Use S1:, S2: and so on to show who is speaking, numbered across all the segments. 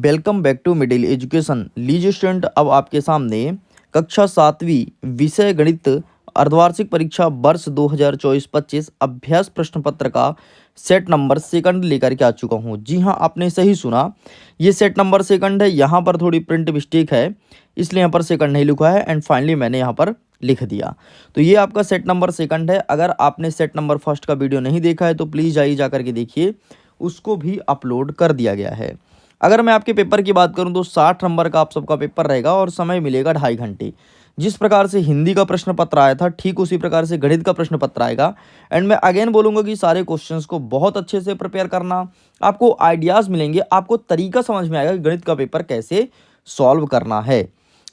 S1: Welcome back to middle education. लीजिए student, अब आपके सामने कक्षा 7वीं विषय गणित अर्धवार्षिक परीक्षा वर्ष 2024-25 अभ्यास प्रश्न पत्र का सेट नंबर सेकंड लेकर के आ चुका हूं। जी हां, आपने सही सुना, ये सेट नंबर सेकंड है। यहां पर थोड़ी प्रिंट मिस्टेक है, इसलिए यहां पर सेकंड नहीं लिखा है एंड फाइनली मैंने यहां पर लिख दिया। तो ये आपका सेट नंबर सेकंड है। अगर आपने सेट नंबर फर्स्ट का वीडियो नहीं देखा है तो प्लीज़ आइए जा करके देखिए, उसको भी अपलोड कर दिया गया है। अगर मैं आपके पेपर की बात करूं तो 60 नंबर का आप सबका पेपर रहेगा और समय मिलेगा 2.5 घंटे। जिस प्रकार से हिंदी का प्रश्न पत्र आया था ठीक उसी प्रकार से गणित का प्रश्न पत्र आएगा। एंड मैं अगेन बोलूंगा कि सारे क्वेश्चंस को बहुत अच्छे से प्रिपेयर करना, आपको आइडियाज़ मिलेंगे, आपको तरीका समझ में आएगा कि गणित का पेपर कैसे सॉल्व करना है।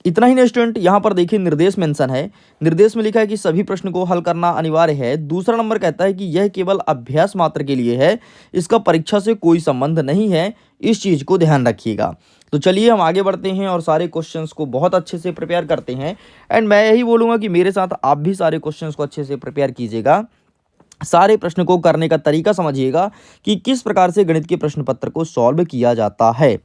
S1: इतना ही नहीं स्टूडेंट, यहाँ पर देखिए निर्देश मेंशन है। निर्देश में लिखा है कि सभी प्रश्न को हल करना अनिवार्य है। दूसरा नंबर कहता है कि यह केवल अभ्यास मात्र के लिए है, इसका परीक्षा से कोई संबंध नहीं है, इस चीज़ को ध्यान रखिएगा। तो चलिए हम आगे बढ़ते हैं और सारे क्वेश्चंस को बहुत अच्छे से प्रिपेयर करते हैं। एंड मैं यही बोलूँगा कि मेरे साथ आप भी सारे क्वेश्चंस को अच्छे से प्रिपेयर कीजिएगा। सारे प्रश्न को करने का तरीका समझिएगा कि किस प्रकार से गणित के प्रश्न पत्र को सॉल्व किया जाता है।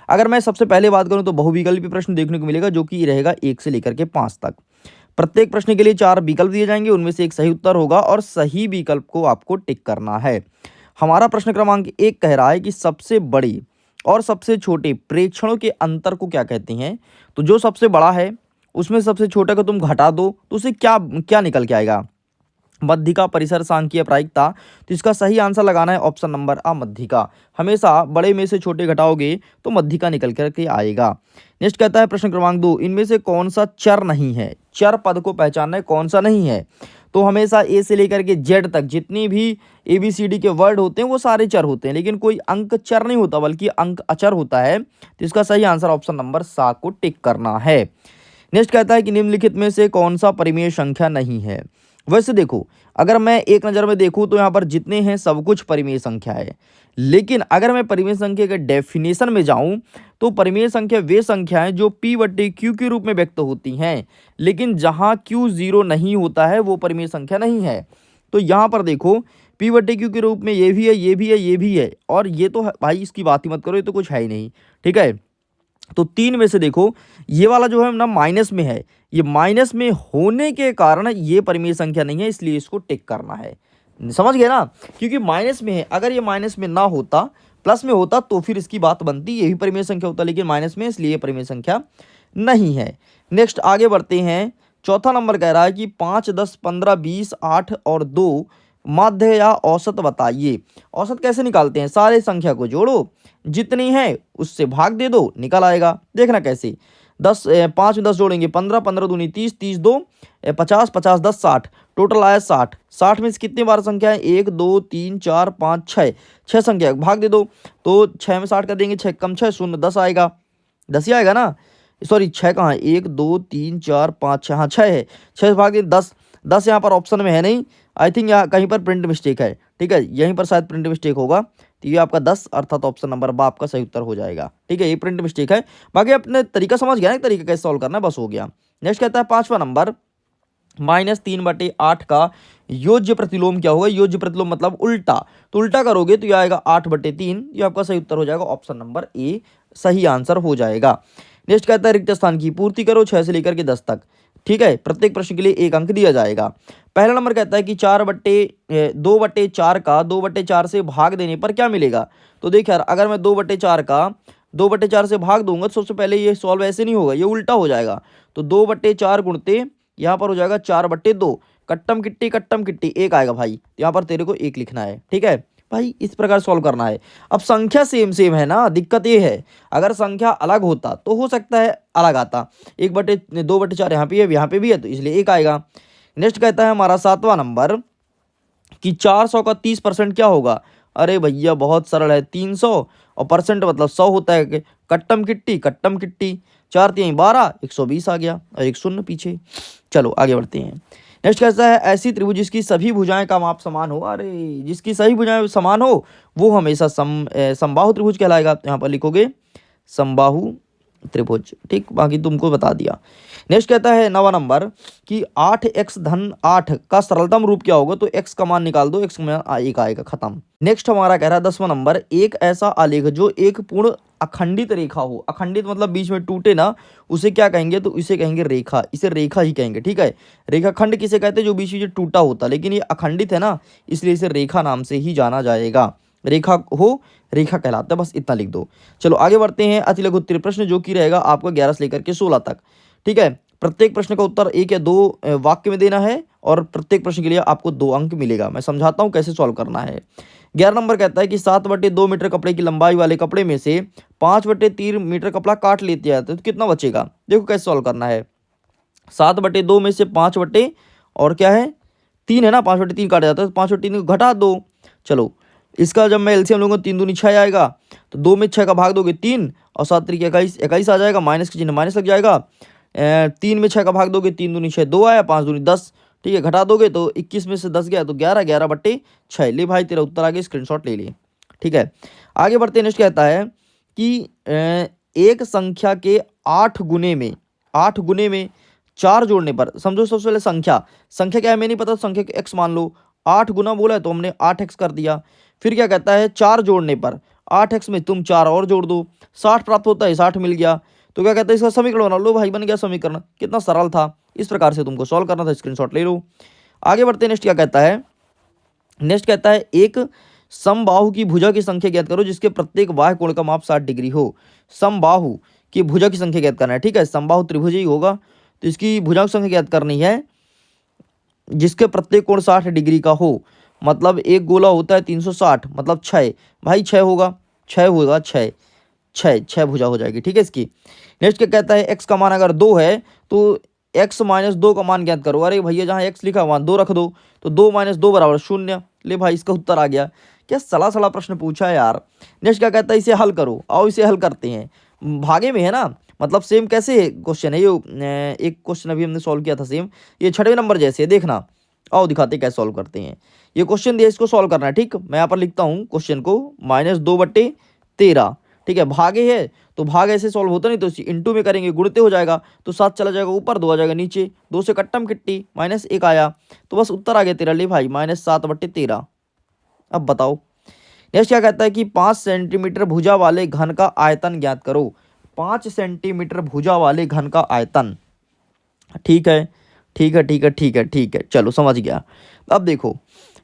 S1: अगर मैं सबसे पहले बात करूं तो बहुविकल्पी प्रश्न देखने को मिलेगा, जो कि रहेगा 1 से लेकर के 5 तक। प्रत्येक प्रश्न के लिए 4 विकल्प दिए जाएंगे, उनमें से एक सही उत्तर होगा और सही विकल्प को आपको टिक करना है। हमारा प्रश्न क्रमांक 1 कह रहा है कि सबसे बड़ी और सबसे छोटे प्रेक्षणों के अंतर को क्या कहते हैं। तो जो सबसे बड़ा है उसमें सबसे छोटे को तुम घटा दो तो उसे क्या क्या निकल के आएगा, मध्यिका, परिसर, सांख्यिकीय, प्रायिकता। तो इसका सही आंसर लगाना है ऑप्शन नंबर आ, मध्यिका। हमेशा बड़े में से छोटे घटाओगे तो मध्यिका निकल करके आएगा। नेक्स्ट कहता है प्रश्न क्रमांक 2, इनमें से कौन सा चर नहीं है। चर पद को पहचानना है, कौन सा नहीं है। तो हमेशा ए से लेकर के जेड तक जितनी भी ABCD के वर्ड होते हैं वो सारे चर होते हैं, लेकिन कोई अंक चर नहीं होता बल्कि अंक अचर होता है। तो इसका सही आंसर ऑप्शन नंबर 7 को टिक करना है। नेक्स्ट कहता है कि निम्नलिखित में से कौन सा परिमेय संख्या नहीं है। वैसे देखो, अगर मैं एक नज़र में देखूं तो यहाँ पर जितने हैं सब कुछ परिमेय संख्या है, लेकिन अगर मैं परिमेय संख्या के डेफिनेशन में जाऊं तो परिमेय संख्या वे संख्याएं जो P/Q के रूप में व्यक्त होती हैं, लेकिन जहां Q 0 नहीं होता है वो परिमेय संख्या नहीं है। तो यहाँ पर देखो P/Q के रूप में ये भी है, ये भी है, ये भी है, और ये तो भाई इसकी बात ही मत करो, ये तो कुछ है ही नहीं। ठीक है, तो 3 में से देखो ये वाला जो है ना माइनस में है, ये माइनस में होने के कारण ये परिमेय संख्या नहीं है, इसलिए इसको टिक करना है। समझ गए ना, क्योंकि माइनस में है। अगर ये माइनस में ना होता, प्लस में होता तो फिर इसकी बात बनती, ये भी परिमेय संख्या होता, लेकिन माइनस में, इसलिए परिमेय संख्या नहीं है। नेक्स्ट आगे बढ़ते हैं। चौथा नंबर कह रहा है कि 5, 10, 15, 20, 8 और 2 माध्य या औसत बताइए। औसत कैसे निकालते हैं, सारे संख्या को जोड़ो, जितनी है उससे भाग दे दो, निकल आएगा। देखना कैसे, 5 में 10 जोड़ेंगे 15, 15 दूनी 30, 30 2 50, 50 10 60, टोटल आया 60। 60 में से कितनी बार संख्या है, 1 2 3 4 5 6, 6 संख्या भाग दे दो। तो 6 में 60 कर देंगे, 6 कम 6 शून्य, 10 आएगा, 10 ही आएगा ना। सॉरी 6 कहाँ है, 1 2 3 4 5 6, हाँ 6 है, 6 भाग दे 10। 10 यहाँ पर ऑप्शन में है नहीं, आई थिंक यहाँ कहीं पर प्रिंट मिस्टेक है। ठीक है, यहीं पर शायद प्रिंट मिस्टेक होगा, तो ये आपका 10 अर्थात ऑप्शन नंबर बा आपका सही उत्तर हो जाएगा। ठीक है, ये प्रिंट मिस्टेक है, बाकी अपने तरीका समझ गया ना, तरीका कैसे सॉल्व करना है, बस हो गया। नेक्स्ट कहता है 5वां नंबर, -3/8 का योज्य प्रतिलोम क्या होगा। योज्य प्रतिलोम मतलब उल्टा, तो उल्टा करोगे तो ये आएगा 8/3, ये आपका सही उत्तर हो जाएगा, ऑप्शन नंबर ए सही आंसर हो जाएगा। नेक्स्ट कहता है रिक्त स्थान की पूर्ति करो 6 से लेकर के 10 तक। ठीक है, प्रत्येक प्रश्न के लिए 1 अंक दिया जाएगा। पहला नंबर कहता है कि 2/4 का 2/4 से भाग देने पर क्या मिलेगा। तो देख यार, अगर मैं 2/4 का 2/4 से भाग दूंगा तो सबसे पहले ये सॉल्व ऐसे नहीं होगा, ये उल्टा हो जाएगा। तो 2/4 गुणते यहाँ पर हो जाएगा 4/2, कट्टम किट्टी 1 आएगा भाई, यहाँ पर तेरे को 1 लिखना है। ठीक है भाई, इस प्रकार सॉल्व करना है। अब संख्या सेम सेम है ना, दिक्कत ये है, अगर संख्या अलग होता तो हो सकता है अलग आता। 2/4 यहाँ पे है, यहाँ पे भी है, तो इसलिए 1 आएगा। नेक्स्ट कहता है हमारा 7वां नंबर कि 400 का 30% क्या होगा। अरे भैया बहुत सरल है, 300 और परसेंट मतलब 100 होता है। कट्टम किट्टी 4 3 12, 120 आ गया और 1 शून्य पीछे। चलो आगे बढ़ते हैं। नेक्स्ट कहता है ऐसी त्रिभुज जिसकी सभी भुजाएं का माप समान हो। अरे जिसकी सही भुजाएं समान हो वो हमेशा समबाहु त्रिभुज कहलाएगा। तो यहाँ पर लिखोगे समबाहु त्रिभुज। ठीक, बाकी तुमको बता दिया। नेक्स्ट कहता है 9वां नंबर कि 8x धन 8 का सरलतम रूप क्या होगा, तो x का मान निकाल दो, x का मान 1 आएगा, खत्म। नेक्स्ट हमारा कह रहा है 10वां नंबर, एक ऐसा आलेख जो एक पूर्ण अखंडित रेखा हो, अखंडित मतलब बीच में टूटे ना, उसे क्या कहेंगे, तो इसे कहेंगे रेखा, इसे रेखा ही कहेंगे। ठीक है, रेखाखंड किसे कहते हैं, जो बीच में टूटा होता, लेकिन ये अखंडित है ना, इसलिए इसे रेखा नाम से ही जाना जाएगा। रेखा हो, रेखा कहलाता है, बस इतना लिख दो। चलो आगे बढ़ते हैं अति लघु उत्तरीय प्रश्न, जो कि रहेगा आपका 11 से लेकर के 16 तक। ठीक है, प्रत्येक प्रश्न का उत्तर 1 या 2 वाक्य में देना है, और प्रत्येक प्रश्न के लिए आपको 2 अंक मिलेगा। मैं समझाता हूं कैसे सॉल्व करना है। 11 नंबर कहता है कि 7/2 मीटर कपड़े की लंबाई वाले कपड़े में से 5/3 मीटर कपड़ा काट लेते हैं, तो कितना बचेगा। देखो कैसे सॉल्व करना है। 7/2 में से 5 बटे और क्या है 3 है ना, 5/3 काटा जाता है, तो 5/3 को घटा दो। चलो इसका जब मैं एलसीएम लूंगा 3 दूनी 6 आएगा, तो 2 में 6 का भाग दोगे 3, और 7 3 21, 21 आ जाएगा, माइनस के चिन्ह माइनस लग जाएगा। 3 में 6 का भाग दोगे, 3 दूनी 6 2 आया, 5 दूनी 10। ठीक है, घटा दोगे तो 21 में से 10 गया तो 11, 11/6। ले भाई तेरा उत्तर आ गया, स्क्रीनशॉट ले लिए। ठीक है, आगे बढ़ते नेक्स्ट कहता है कि एक संख्या के 8 गुने में 4 जोड़ने पर, समझो सबसे पहले संख्या, संख्या क्या है मैं नहीं पता, संख्या के x मान लो, 8 गुना बोला है तो हमने 8x कर दिया। फिर क्या कहता है 4 जोड़ने पर, 8x में तुम 4 और जोड़ दो, 60 प्राप्त होता है, 60 मिल गया। तो क्या कहता है इसका समीकरण बना लो, भाई बन गया समीकरण, कितना सरल था। इस प्रकार से तुमको सॉल्व करना था, स्क्रीनशॉट ले लो। आगे बढ़ते नेक्स्ट क्या कहता है, नेक्स्ट कहता है एक समबाहु की भुजा की संख्या ज्ञात करो जिसके प्रत्येक बाह्य कोण का माप 60 डिग्री हो। समबाहु की भुजा की संख्या ज्ञात करना है। ठीक है, समबाहु त्रिभुज ही होगा, तो इसकी भुजा की संख्या ज्ञात करनी है जिसके प्रत्येक कोण 60 डिग्री का हो। मतलब एक गोला होता है 360, मतलब 6, भाई 6 होगा, 6 होगा, 6 6 6 भुजा हो जाएगी। ठीक है, इसकी नेक्स्ट क्या कहता है x का मान अगर 2 है तो x माइनस 2 का मान ज्ञात करो। अरे भैया जहाँ x लिखा वहाँ 2 रख दो, तो 2 माइनस 2 बराबर 0। ले भाई इसका उत्तर आ गया। क्या सला सला प्रश्न पूछा है यार। नेक्स्ट क्या कहता है इसे हल करो, आओ इसे हल करते हैं। भागे में है ना, मतलब सेम कैसे क्वेश्चन है ये, एक क्वेश्चन अभी हमने सॉल्व किया था सेम, ये 6वें नंबर जैसे है, देखना। आओ दिखाते कैसे सॉल्व करते हैं। ये क्वेश्चन दिया, इसको सॉल्व करना है। ठीक, मैं यहाँ पर लिखता हूँ क्वेश्चन को, -2/13। ठीक है, भागे है तो भाग ऐसे सॉल्व होता नहीं, तो इंटू में करेंगे, गुणते हो जाएगा, तो 7 चला जाएगा ऊपर, 2 आ जाएगा नीचे, 2 से कट्टम किट्टी, -1 आया, तो बस उत्तर आ गया तेरा। ले भाई -7/13। अब बताओ नेक्स्ट क्या कहता है कि 5 सेंटीमीटर भुजा वाले घन का आयतन ज्ञात करो। 5 सेंटीमीटर भुजा वाले घन का आयतन। ठीक है, ठीक है, ठीक है, ठीक है, ठीक है, चलो समझ गया। अब देखो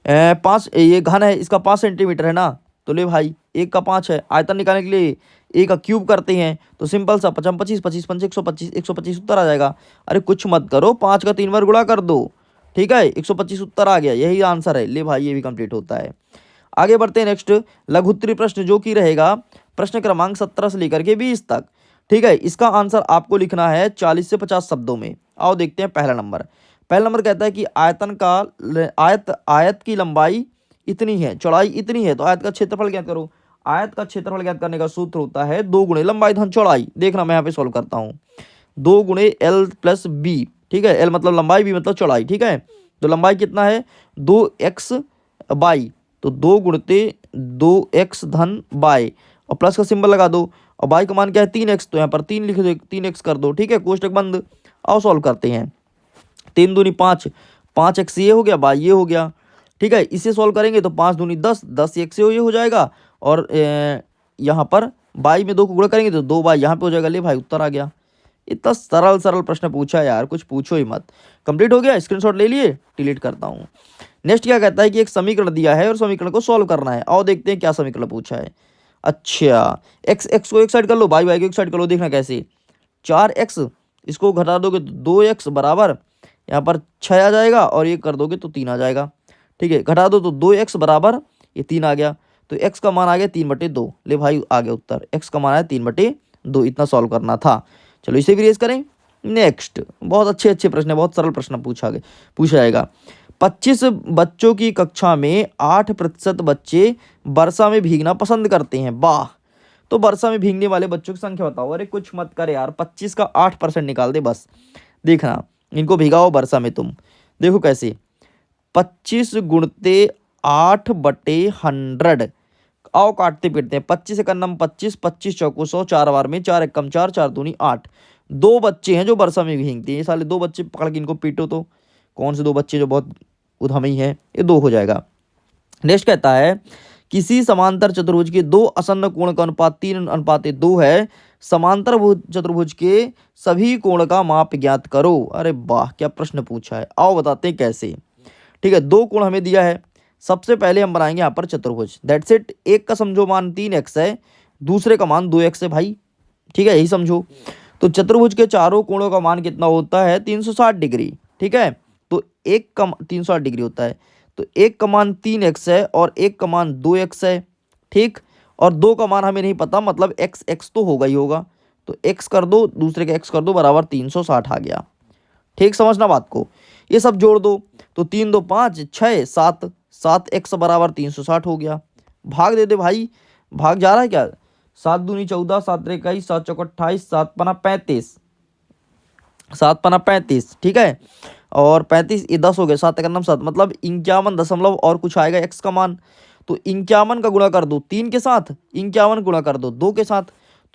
S1: 5 ये घन है, इसका 5 सेंटीमीटर है ना, तो ले भाई 1 का 5 है, आयतन निकालने के लिए 1 का क्यूब करते हैं, तो सिंपल सा 5 25 25 5 125 125 उत्तर आ जाएगा। अरे कुछ मत करो, 5 का 3 बार गुणा कर दो। ठीक है, 125 उत्तर आ गया, यही आंसर है। ले भाई ये भी कंप्लीट होता है। आगे बढ़ते हैं नेक्स्ट लघुत्तरीय प्रश्न, जो कि रहेगा प्रश्न क्रमांक 17 से लेकर के 20 तक। ठीक है, इसका आंसर आपको लिखना है 40 से 50 शब्दों में। आओ देखते हैं पहला नंबर कहता है कि आयत की लंबाई इतनी है, चौड़ाई इतनी है, तो आयत का क्षेत्रफल ज्ञात करो। आयत का क्षेत्रफल ज्ञात करने का सूत्र होता है 2 गुणे लंबाई धन चौड़ाई। देखना मैं यहाँ पे सॉल्व करता हूँ, 2 गुणे L + B। ठीक है, L मतलब लंबाई, B मतलब चौड़ाई। ठीक है, तो लंबाई कितना है 2x बाई, तो 2 गुणते 2x धन बाय, और प्लस का सिंबल लगा दो, और बाई का मान क्या है 3x, तो यहाँ पर 3 लिख दो, 3x कर दो। ठीक है, कोष्टक बंद। आओ सॉल्व करते हैं। 3 दूनी 5, 5x ये हो गया, बाई ये हो गया। ठीक है, इसे सॉल्व करेंगे तो 5 दूनी 10, 10x से ये हो जाएगा, और यहाँ पर बाई में 2 को गुणा करेंगे तो 2 बाई यहाँ पे हो जाएगा। ले भाई उत्तर आ गया। इतना सरल प्रश्न पूछा यार, कुछ पूछो ही मत। कंप्लीट हो गया, स्क्रीनशॉट ले लिए, डिलीट करता हूँ। नेक्स्ट क्या कहता है कि एक समीकरण दिया है और समीकरण को सॉल्व करना है। आओ देखते हैं क्या समीकरण पूछा है। अच्छा, x को एक साइड कर लो, बाई को एक साइड कर लो, देखना कैसे। 4x इसको घटा दोगे तो 2x बराबर, यहाँ पर 6 आ जाएगा, और ये कर दोगे तो 3 आ जाएगा। ठीक है, घटा दो तो 2x बराबर, ये 3 आ गया, तो x का मान आ गया 3/2। ले भाई आ गया उत्तर, x का मान आया 3/2। इतना सॉल्व करना था। चलो इसे भी रेज करें। नेक्स्ट बहुत अच्छे प्रश्न है, बहुत सरल प्रश्न पूछा जाएगा। 25 बच्चों की कक्षा में 8% बच्चे वर्षा में भीगना पसंद करते हैं। वाह, तो वर्षा में भीगने वाले बच्चों की संख्या बताओ। अरे कुछ मत कर यार, 25 का 8% निकाल दे बस। देखना, इनको भिगाओ वर्षा में तुम, देखो कैसे। 25 गुणते 8/100 आओ काटते पीटते हैं। 25 एक अन्नम 25, 25 चौको 100, 4 बार में 4 एकम 4, 4 दूनी 8। दो बच्चे हैं जो वर्षा में भीगते हैं, ये साले दो बच्चे पकड़ के इनको पीटो तो कौन से दो बच्चे जो बहुत उधमी है, ये दो हो जाएगा। नेक्स्ट कहता है किसी समांतर चतुर्भुज के दो आसन्न कोण का अनुपात 3:2 है, समांतर चतुर्भुज के सभी कोण का माप ज्ञात करो। अरे वाह क्या प्रश्न पूछा है, आओ बताते हैं कैसे। ठीक है, दो कोण हमें दिया है, सबसे पहले हम बनाएंगे यहाँ पर चतुर्भुज, दैट्स इट। एक का समझो मान 3x है, दूसरे का मान 2x है भाई, ठीक है, यही समझो। तो चतुर्भुज के चारों कोणों का मान कितना होता है 360 डिग्री, ठीक है। तो एक का 360 डिग्री होता है, तो एक का मान 3x है और एक का मान 2x है, ठीक। और दो का मान हमें नहीं पता, मतलब x तो होगा ही होगा, तो x कर दो, दूसरे का x कर दो, बराबर 360 आ गया, ठीक। समझना बात को, ये सब जोड़ दो, तो 3 2 5 6 7, 7x बराबर 360 हो गया। भाग दे दे भाई, भाग जा रहा है क्या, 7 दूनी 14, 7 त्रिक 21, 7 चौक 28, 7 पना 35, 7 पना 35, ठीक है। और 35 ये 10 हो गए, 7 एकम 7, मतलब 51 दशमलव और कुछ आएगा x का मान। तो 51 का गुणा कर दो 3 के साथ, 51 गुणा कर दो 2 के साथ,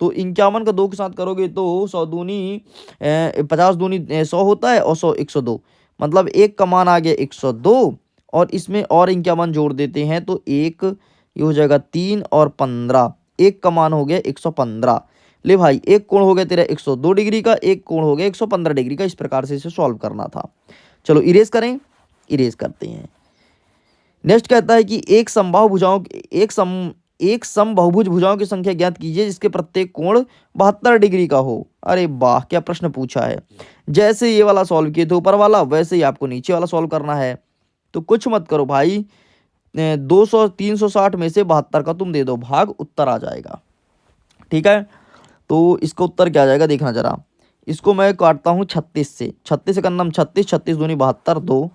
S1: तो 51 का 2 के साथ करोगे तो 100 दूनी 50 दूनी 100 होता है, और 100 102, मतलब एक का मान आ गया 102, और इसमें और 51 जोड़ देते हैं तो एक ये हो जाएगा 3 और 15, एक का मान हो गया 115। ले भाई, एक कोण हो गया तेरा 102 डिग्री का, एक कोण हो गया 115 डिग्री का। इस प्रकार से इसे सॉल्व करना था। चलो इरेज करें, इरेज करते हैं। नेक्स्ट कहता है कि एक समबाहुभुज भुजाओं की संख्या ज्ञात कीजिए जिसके प्रत्येक कोण 72 डिग्री का हो। अरे वाह क्या प्रश्न पूछा है, जैसे ये वाला सॉल्व किए थे ऊपर वाला, वैसे ही आपको नीचे वाला सॉल्व करना है। तो कुछ मत करो भाई, 200 360 में से 72 का तुम दे दो भाग, उत्तर आ जाएगा, ठीक है। तो इसका उत्तर क्या आ जाएगा देखना जरा, इसको मैं काटता हूँ 36 से, 36 का नाम 36, 36 दूनी 72, 2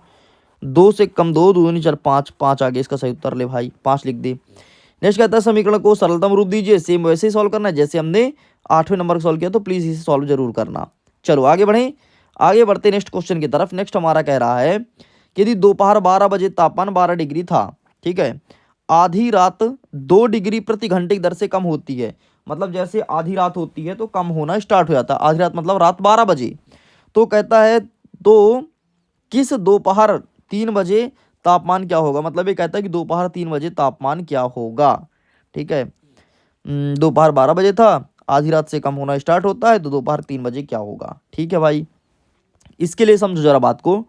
S1: 2 से कम 2, दूनी 4 5, 5 आ गया इसका सही उत्तर। ले भाई 5 लिख दे। नेक्स्ट कहता है समीकरण को सरलतम रूप दीजिए, सेम वैसे ही सॉल्व करना है जैसे हमने 8वें नंबर का सॉल्व किया, तो प्लीज़ इसे सॉल्व जरूर करना। चलो आगे बढ़ें, आगे बढ़ते नेक्स्ट क्वेश्चन की तरफ। नेक्स्ट हमारा कह रहा है कि यदि दोपहर 12 बजे तापमान 12 डिग्री था, ठीक है, आधी रात 2 डिग्री प्रति घंटे की दर से कम होती है, मतलब जैसे आधी रात होती है तो कम होना स्टार्ट हो जाता है, आधी रात मतलब रात 12 बजे। तो कहता है तो किस दोपहर 3 बजे तापमान क्या होगा, मतलब ये कहता है कि दोपहर 3 बजे तापमान क्या होगा, ठीक है। दोपहर 12 बजे था, आधी रात से कम होना स्टार्ट होता है, तो दोपहर 3 बजे क्या होगा, ठीक है भाई। इसके लिए समझो जरा बात को,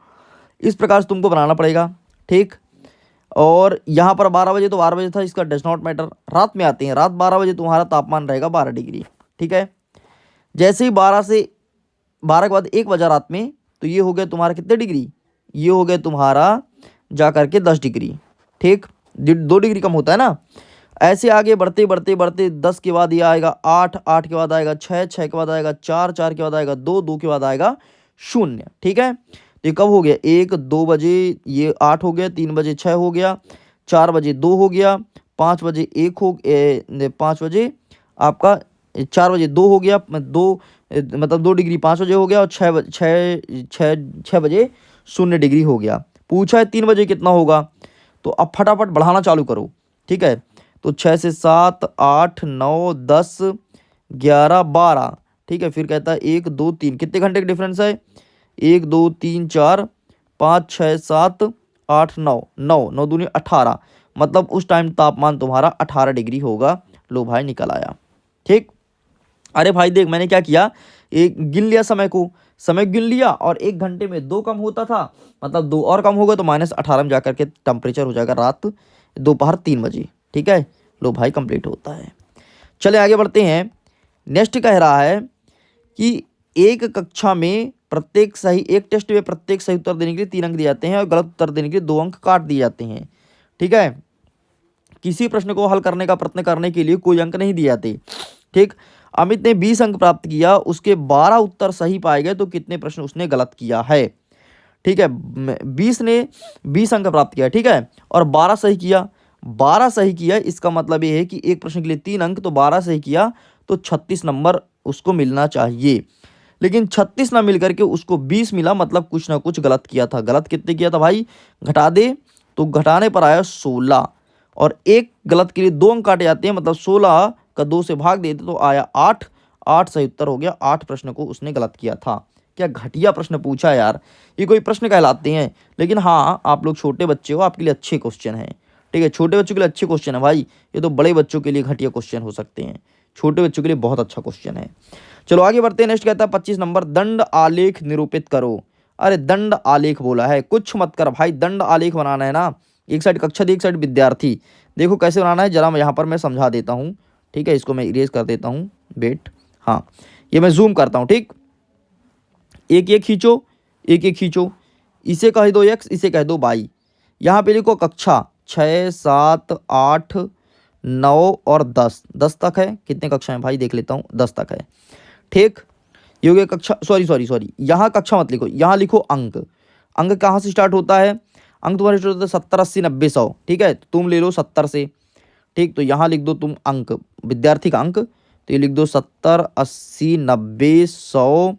S1: इस प्रकार से तुमको बनाना पड़ेगा, ठीक। और यहाँ पर 12 बजे तो 12 बजे था, इसका डज नॉट मैटर। रात में आते हैं, रात 12 बजे तुम्हारा तापमान रहेगा 12 डिग्री, ठीक है। जैसे ही 12 के बाद 1 बजा रात में, तो ये हो गया तुम्हारा कितने डिग्री, ये हो गया तुम्हारा जा करके 10 डिग्री, ठीक। 2 डिग्री कम होता है ना। ऐसे आगे बढ़ते बढ़ते बढ़ते 10 के बाद ये आएगा 8, 8 के बाद आएगा 6, 6 के बाद आएगा 4, 4 के बाद आएगा 2, 2 के बाद आएगा 0, ठीक है। तो ये कब हो गया 1 2 बजे ये 8 हो गया, 3 बजे 6 हो गया, 4 बजे 2 हो गया, 5 बजे 1 हो 5 बजे आपका 4 बजे 2 हो गया, 2 मतलब 2 डिग्री 5 बजे हो गया, और 6 बजे 0 डिग्री हो गया। पूछा है 3 बजे कितना होगा, तो अब फटाफट बढ़ाना चालू करो, ठीक है। तो 6 से 7 8 9 10 11 12, ठीक है। फिर कहता है 1 2 3, कितने घंटे का डिफरेंस है, 1 2 3 4 5 6 7 8 9, 9 9 दूनी 18, मतलब उस टाइम तापमान तुम्हारा 18 डिग्री होगा। लो भाई निकल आया, ठीक। अरे भाई देख मैंने क्या किया, एक गिन लिया समय को, समय गिन लिया, और 1 घंटे में 2 कम होता था, मतलब 2 और कम होगा तो -18 में जाकर के टेम्परेचर हो जाएगा रात दोपहर 3 बजे, ठीक है। लो भाई कंप्लीट होता है। चले आगे बढ़ते हैं। नेक्स्ट कह रहा है कि एक कक्षा में प्रत्येक सही, एक टेस्ट में प्रत्येक सही उत्तर देने के लिए 3 अंक दिए जाते हैं और गलत उत्तर देने के लिए 2 अंक काट दिए जाते हैं, ठीक है। किसी प्रश्न को हल करने का प्रयत्न करने के लिए कोई अंक नहीं दिए जाते, ठीक। अमित ने 20 अंक प्राप्त किया, उसके 12 उत्तर सही पाए गए, तो कितने प्रश्न उसने गलत किया है, ठीक है। 20 ने 20 अंक प्राप्त किया, ठीक है, और 12 सही किया, 12 सही किया, इसका मतलब ये है कि एक प्रश्न के लिए 3 अंक, तो 12 सही किया तो 36 नंबर उसको मिलना चाहिए। लेकिन 36 ना मिल करके उसको 20 मिला, मतलब कुछ ना कुछ गलत किया था। गलत कितने किया था भाई, घटा दे, तो घटाने पर आया 16, और एक गलत के लिए 2 अंक काटे जाते हैं, मतलब 16 का 2 से भाग देते तो आया 8। 8 सही उत्तर हो गया। 8 प्रश्न को उसने गलत किया था। क्या घटिया प्रश्न पूछा यार, ये कोई प्रश्न कहलाते हैं? लेकिन हाँ, आप लोग छोटे बच्चे हो, आपके लिए अच्छे क्वेश्चन हैं। ठीक है, छोटे बच्चों के लिए अच्छे क्वेश्चन है भाई, ये तो बड़े बच्चों के लिए घटिया क्वेश्चन हो सकते हैं, छोटे बच्चों के लिए बहुत अच्छा क्वेश्चन है। चलो आगे बढ़ते हैं। नेक्स्ट कहता है 25 नंबर, दंड आलेख निरूपित करो। अरे दंड आलेख बोला है, कुछ मत कर भाई, दंड आलेख बनाना है ना। एक साइड कक्षा दी, एक साइड विद्यार्थी। देखो कैसे बनाना है, जरा मैं यहाँ पर मैं समझा देता हूँ। ठीक है, इसको मैं इरेज कर देता हूँ, वेट। हाँ, ये मैं जूम करता हूँ। ठीक, एक एक खींचो, एक एक खींचो, इसे कह दो x, इसे कह दो y। यहाँ पे लिखो कक्षा 6, 7, 8, 9 और 10। 10 तक है। कितने कक्षा हैं भाई, देख लेता हूँ, 10 तक है। ठीक, ये हो गया कक्षा। सॉरी, यहाँ कक्षा मत लिखो, यहाँ लिखो अंक। अंक कहाँ से स्टार्ट होता है? अंक तुम्हारे स्टार्ट होता है 70, 80, 90, 100। ठीक है, तो तुम ले लो 70 से। ठीक, तो यहाँ लिख दो तुम अंक, विद्यार्थी का अंक, तो ये लिख दो 70, 80, 90, 100।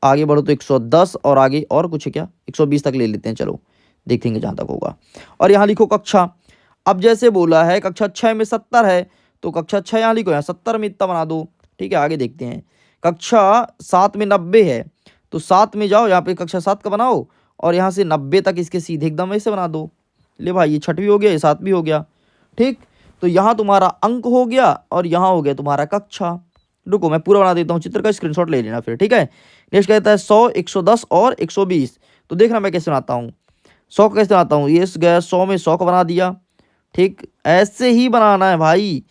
S1: आगे बढ़ो तो 110, और आगे और कुछ है क्या? 120 तक ले लेते हैं, चलो देखेंगे जहाँ तक होगा। और यहाँ लिखो कक्षा। अब जैसे बोला है कक्षा 6 में 70 है, तो कक्षा 6 यहाँ लिखो, यहाँ 70 में इतना बना दो। ठीक है, आगे देखते हैं। कक्षा 7 में 90 है, तो 7 में जाओ, यहाँ पे कक्षा 7 का बनाओ, और यहाँ से 90 तक इसके सीधे एकदम ऐसे बना दो। ले भाई, ये 6वीं हो गया, ये 7वीं हो गया। ठीक, तो यहाँ तुम्हारा अंक हो गया, और यहाँ हो गया तुम्हारा कक्षा। रुको मैं पूरा बना देता हूँ चित्र का, स्क्रीनशॉट ले लेना फिर। ठीक है, नेक्स्ट कहता है 100, 110 और 120। तो देखना मैं कैसे बनाता हूँ, 100 कैसे बनाता हूँ। ये गया 100 में 100 का बना दिया। ठीक, ऐसे ही बनाना है भाई।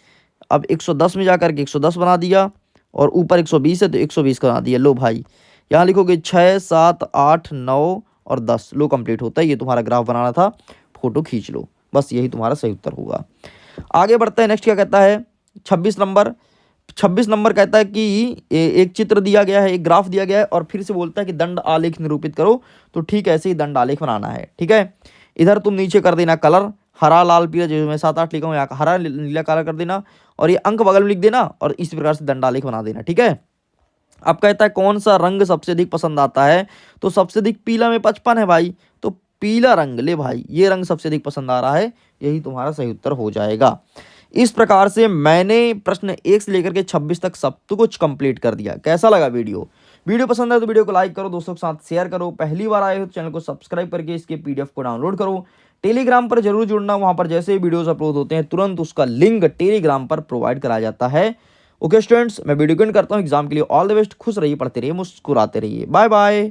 S1: अब 110 में जाकर के 110 बना दिया, और ऊपर 120 है तो 120 का बना दिया। लो भाई, यहाँ लिखोगे 6, 7, 8, 9 और 10। लो कंप्लीट होता है। ये तुम्हारा ग्राफ बनाना था, फोटो खींच लो, बस यही तुम्हारा सही उत्तर होगा। आगे बढ़ते हैं। नेक्स्ट क्या कहता है 26 नंबर। 26 नंबर कहता है कि एक चित्र दिया गया है, एक ग्राफ दिया गया है, और फिर से बोलता है कि दंड आलेख निरूपित करो। तो ठीक ऐसे ही दंड आलेख बनाना है। ठीक है, इधर तुम नीचे कर देना कलर, हरा, लाल, पीला, जो मैं 7, 8 लिखा हूँ, यहाँ हरा, नीला, काला कर देना, और ये अंक बगल में लिख देना, और इस प्रकार से दंड आलेख बना देना। ठीक है, अब कहता है कौन सा रंग सबसे अधिक पसंद आता है? तो सबसे अधिक पीला में 55 है भाई, तो पीला रंग। ले भाई, ये रंग सबसे अधिक पसंद आ रहा है, यही तुम्हारा सही उत्तर हो जाएगा। इस प्रकार से मैंने प्रश्न 1 से लेकर के 26 तक सब कुछ कंप्लीट कर दिया। कैसा लगा वीडियो? वीडियो पसंद है तो वीडियो को लाइक करो, दोस्तों के साथ शेयर करो। पहली बार आए हो तो चैनल को सब्सक्राइब करके इसके पीडीएफ को डाउनलोड करो। टेलीग्राम पर जरूर जुड़ना, वहां पर जैसे ही वीडियोस अपलोड होते हैं तुरंत उसका लिंक टेलीग्राम पर प्रोवाइड कराया जाता है। ओके स्टूडेंट्स, मैं वीडियो एंड करता हूँ। एग्जाम के लिए ऑल द बेस्ट। खुश रहिए, पढ़ते रहिए, मुस्कुराते रहिए। Bye bye.